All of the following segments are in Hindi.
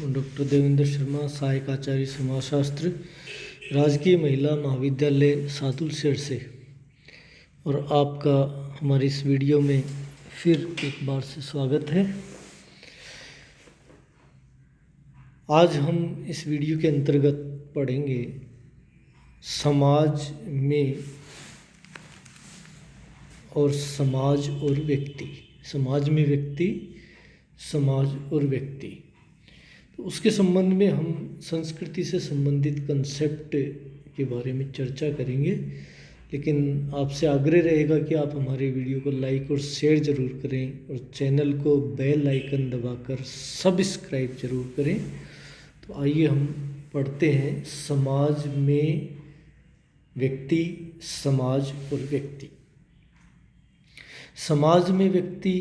डॉक्टर देवेंद्र शर्मा, सहायक आचार्य समाजशास्त्र, राजकीय महिला महाविद्यालय सादुलशहर से। और आपका हमारी इस वीडियो में फिर एक बार से स्वागत है। आज हम इस वीडियो के अंतर्गत पढ़ेंगे समाज में और समाज और व्यक्ति। समाज में व्यक्ति, समाज और व्यक्ति। तो उसके संबंध में हम संस्कृति से संबंधित कंसेप्ट के बारे में चर्चा करेंगे, लेकिन आपसे आग्रह रहेगा कि आप हमारे वीडियो को लाइक और शेयर ज़रूर करें और चैनल को बेल आइकन दबाकर सब्सक्राइब ज़रूर करें। तो आइए हम पढ़ते हैं समाज में व्यक्ति, समाज और व्यक्ति। समाज में व्यक्ति,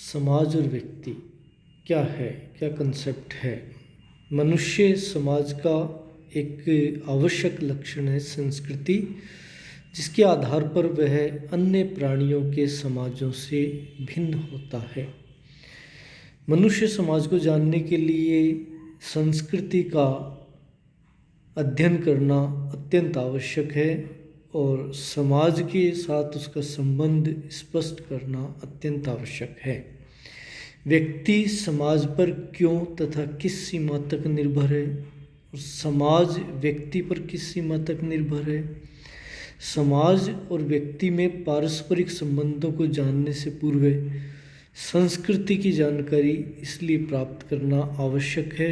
समाज और व्यक्ति क्या है, क्या कंसेप्ट है। मनुष्य समाज का एक आवश्यक लक्षण है संस्कृति, जिसके आधार पर वह अन्य प्राणियों के समाजों से भिन्न होता है। मनुष्य समाज को जानने के लिए संस्कृति का अध्ययन करना अत्यंत आवश्यक है और समाज के साथ उसका संबंध स्पष्ट करना अत्यंत आवश्यक है। व्यक्ति समाज पर क्यों तथा किस सीमा तक निर्भर है और समाज व्यक्ति पर किस सीमा तक निर्भर है। समाज और व्यक्ति में पारस्परिक संबंधों को जानने से पूर्व संस्कृति की जानकारी इसलिए प्राप्त करना आवश्यक है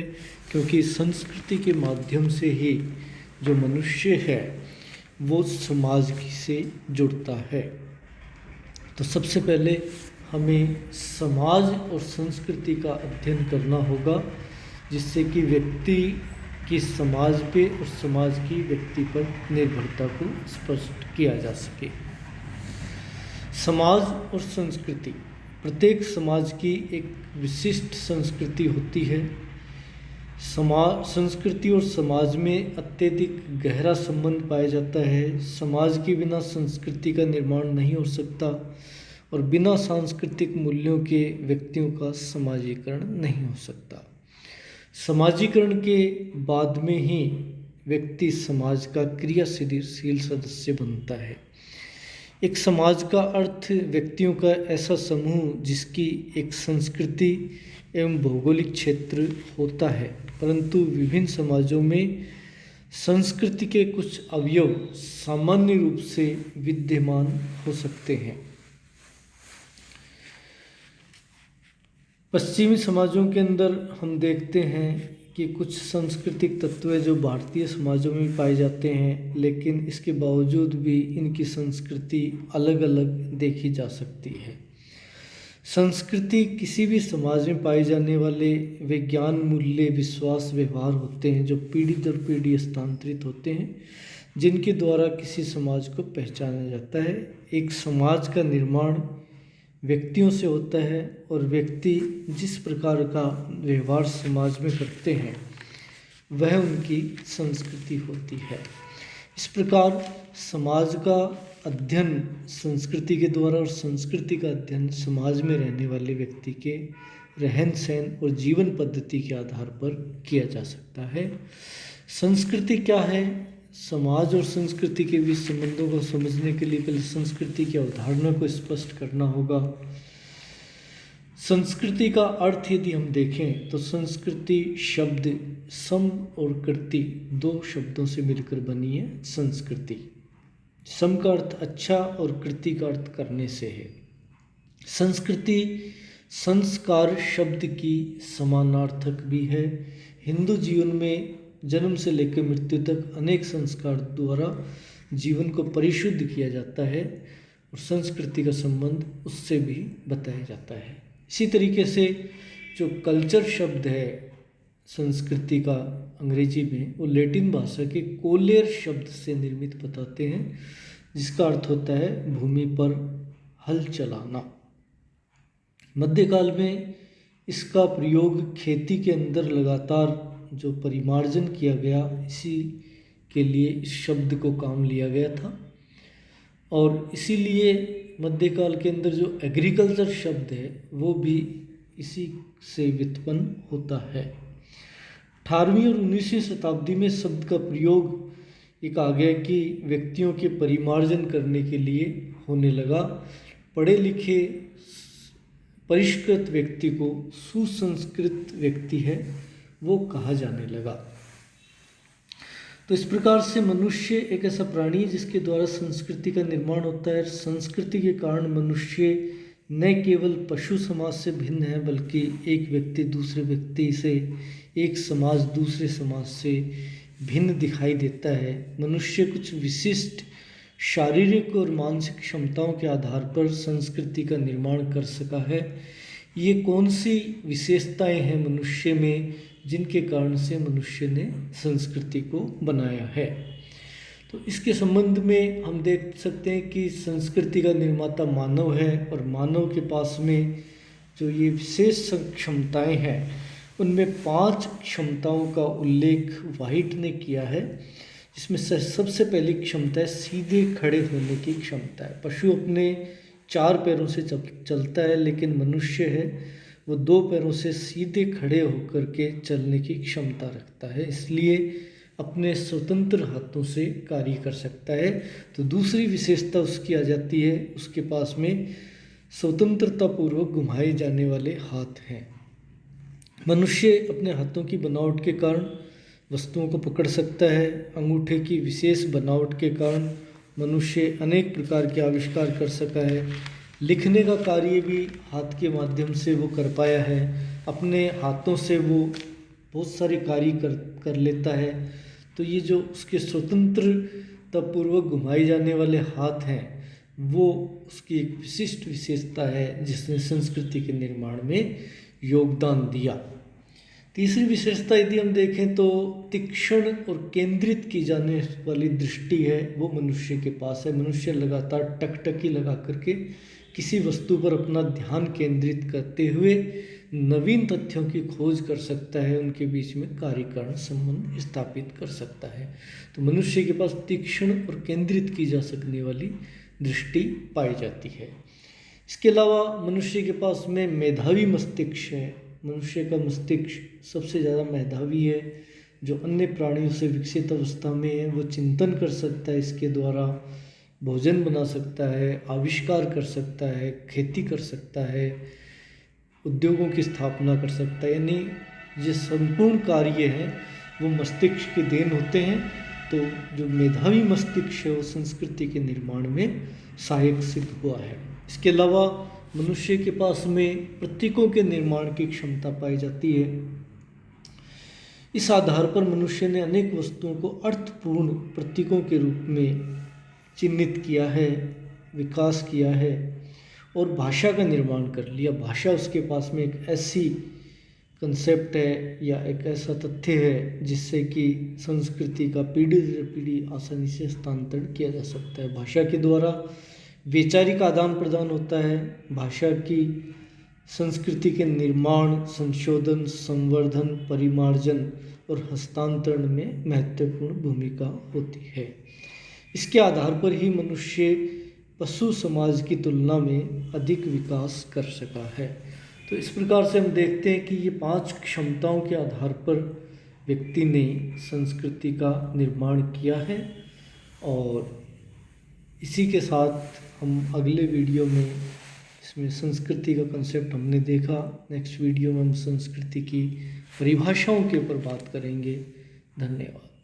क्योंकि संस्कृति के माध्यम से ही जो मनुष्य है वो समाज से जुड़ता है। तो सबसे पहले हमें समाज और संस्कृति का अध्ययन करना होगा, जिससे कि व्यक्ति की समाज पे और समाज की व्यक्ति पर निर्भरता को स्पष्ट किया जा सके। समाज और संस्कृति, प्रत्येक समाज की एक विशिष्ट संस्कृति होती है। संस्कृति और समाज में अत्यधिक गहरा संबंध पाया जाता है। समाज के बिना संस्कृति का निर्माण नहीं हो सकता और बिना सांस्कृतिक मूल्यों के व्यक्तियों का समाजीकरण नहीं हो सकता। समाजीकरण के बाद में ही व्यक्ति समाज का क्रियाशील सदस्य बनता है। एक समाज का अर्थ व्यक्तियों का ऐसा समूह जिसकी एक संस्कृति एवं भौगोलिक क्षेत्र होता है, परंतु विभिन्न समाजों में संस्कृति के कुछ अवयव सामान्य रूप से विद्यमान हो सकते हैं। पश्चिमी समाजों के अंदर हम देखते हैं कि कुछ सांस्कृतिक तत्व जो भारतीय समाजों में पाए जाते हैं, लेकिन इसके बावजूद भी इनकी संस्कृति अलग अलग देखी जा सकती है। संस्कृति किसी भी समाज में पाए जाने वाले विज्ञान, मूल्य, विश्वास, व्यवहार होते हैं जो पीढ़ी दर पीढ़ी हस्तांतरित होते हैं, जिनके द्वारा किसी समाज को पहचाना जाता है। एक समाज का निर्माण व्यक्तियों से होता है और व्यक्ति जिस प्रकार का व्यवहार समाज में करते हैं वह उनकी संस्कृति होती है। इस प्रकार समाज का अध्ययन संस्कृति के द्वारा और संस्कृति का अध्ययन समाज में रहने वाले व्यक्ति के रहन सहन और जीवन पद्धति के आधार पर किया जा सकता है। संस्कृति क्या है? समाज और संस्कृति के बीच संबंधों को समझने के लिए पहले संस्कृति की अवधारणा को स्पष्ट करना होगा। संस्कृति का अर्थ यदि हम देखें तो संस्कृति शब्द सम और कृति दो शब्दों से मिलकर बनी है। संस्कृति, सम का अर्थ अच्छा और कृति का अर्थ करने से है। संस्कृति संस्कार शब्द की समानार्थक भी है। हिंदू जीवन में जन्म से लेकर मृत्यु तक अनेक संस्कार द्वारा जीवन को परिशुद्ध किया जाता है और संस्कृति का संबंध उससे भी बताया जाता है। इसी तरीके से जो कल्चर शब्द है संस्कृति का अंग्रेजी में, वो लैटिन भाषा के कोलेर शब्द से निर्मित बताते हैं, जिसका अर्थ होता है भूमि पर हल चलाना। मध्यकाल में इसका प्रयोग खेती के अंदर लगातार जो परिमार्जन किया गया, इसी के लिए इस शब्द को काम लिया गया था और इसीलिए मध्यकाल के अंदर जो एग्रीकल्चर शब्द है वो भी इसी से व्युत्पन्न होता है। 18वीं और 19वीं शताब्दी में शब्द का प्रयोग एक आ गया कि व्यक्तियों के परिमार्जन करने के लिए होने लगा। पढ़े लिखे परिष्कृत व्यक्ति को सुसंस्कृत व्यक्ति है वो कहा जाने लगा। तो इस प्रकार से मनुष्य एक ऐसा प्राणी है जिसके द्वारा संस्कृति का निर्माण होता है। संस्कृति के कारण मनुष्य न केवल पशु समाज से भिन्न है बल्कि एक व्यक्ति दूसरे व्यक्ति से, एक समाज दूसरे समाज से भिन्न दिखाई देता है। मनुष्य कुछ विशिष्ट शारीरिक और मानसिक क्षमताओं के आधार पर संस्कृति का निर्माण कर सका है। ये कौन सी विशेषताएं हैं मनुष्य में जिनके कारण से मनुष्य ने संस्कृति को बनाया है? तो इसके संबंध में हम देख सकते हैं कि संस्कृति का निर्माता मानव है और मानव के पास में जो ये विशेष क्षमताएं हैं उनमें 5 क्षमताओं का उल्लेख व्हाइट ने किया है, जिसमें सबसे पहली क्षमता है सीधे खड़े होने की क्षमता है। पशु अपने 4 पैरों से चलता है, लेकिन मनुष्य है वो 2 पैरों से सीधे खड़े होकर के चलने की क्षमता रखता है, इसलिए अपने स्वतंत्र हाथों से कार्य कर सकता है। तो दूसरी विशेषता उसकी आ जाती है, उसके पास में स्वतंत्रतापूर्वक घुमाए जाने वाले हाथ हैं। मनुष्य अपने हाथों की बनावट के कारण वस्तुओं को पकड़ सकता है। अंगूठे की विशेष बनावट के कारण मनुष्य अनेक प्रकार के आविष्कार कर सका है। लिखने का कार्य भी हाथ के माध्यम से वो कर पाया है। अपने हाथों से वो बहुत सारे कार्य कर लेता है। तो ये जो उसके स्वतंत्रतापूर्वक घुमाए जाने वाले हाथ हैं वो उसकी एक विशिष्ट विशेषता है जिसने संस्कृति के निर्माण में योगदान दिया। तीसरी विशेषता यदि हम देखें तो तीक्ष्ण और केंद्रित की जाने वाली दृष्टि है वो मनुष्य के पास है। मनुष्य लगातार टकटकी लगा करके किसी वस्तु पर अपना ध्यान केंद्रित करते हुए नवीन तथ्यों की खोज कर सकता है, उनके बीच में कार्य कारण संबंध स्थापित कर सकता है। तो मनुष्य के पास तीक्ष्ण और केंद्रित की जा सकने वाली दृष्टि पाई जाती है। इसके अलावा मनुष्य के पास में मेधावी मस्तिष्क है। मनुष्य का मस्तिष्क सबसे ज़्यादा मेधावी है, जो अन्य प्राणियों से विकसित अवस्था में है। वो चिंतन कर सकता है, इसके द्वारा भोजन बना सकता है, आविष्कार कर सकता है, खेती कर सकता है, उद्योगों की स्थापना कर सकता है। यानी ये संपूर्ण कार्य हैं वो मस्तिष्क के देन होते हैं। तो जो मेधावी मस्तिष्क है वो संस्कृति के निर्माण में सहायक सिद्ध हुआ है। इसके अलावा मनुष्य के पास में प्रतीकों के निर्माण की क्षमता पाई जाती है। इस आधार पर मनुष्य ने अनेक वस्तुओं को अर्थपूर्ण प्रतीकों के रूप में चिन्हित किया है, विकास किया है और भाषा का निर्माण कर लिया। भाषा उसके पास में एक ऐसी कंसेप्ट है या एक ऐसा तथ्य है जिससे कि संस्कृति का पीढ़ी दर पीढ़ी आसानी से हस्तांतरण किया जा सकता है। भाषा के द्वारा वैचारिक आदान प्रदान होता है। भाषा की संस्कृति के निर्माण, संशोधन, संवर्धन, परिमार्जन और हस्तांतरण में महत्वपूर्ण भूमिका होती है। इसके आधार पर ही मनुष्य पशु समाज की तुलना में अधिक विकास कर सका है। तो इस प्रकार से हम देखते हैं कि ये 5 क्षमताओं के आधार पर व्यक्ति ने संस्कृति का निर्माण किया है। और इसी के साथ हम अगले वीडियो में इसमें संस्कृति का कंसेप्ट हमने देखा। नेक्स्ट वीडियो में हम संस्कृति की परिभाषाओं के ऊपर बात करेंगे। धन्यवाद।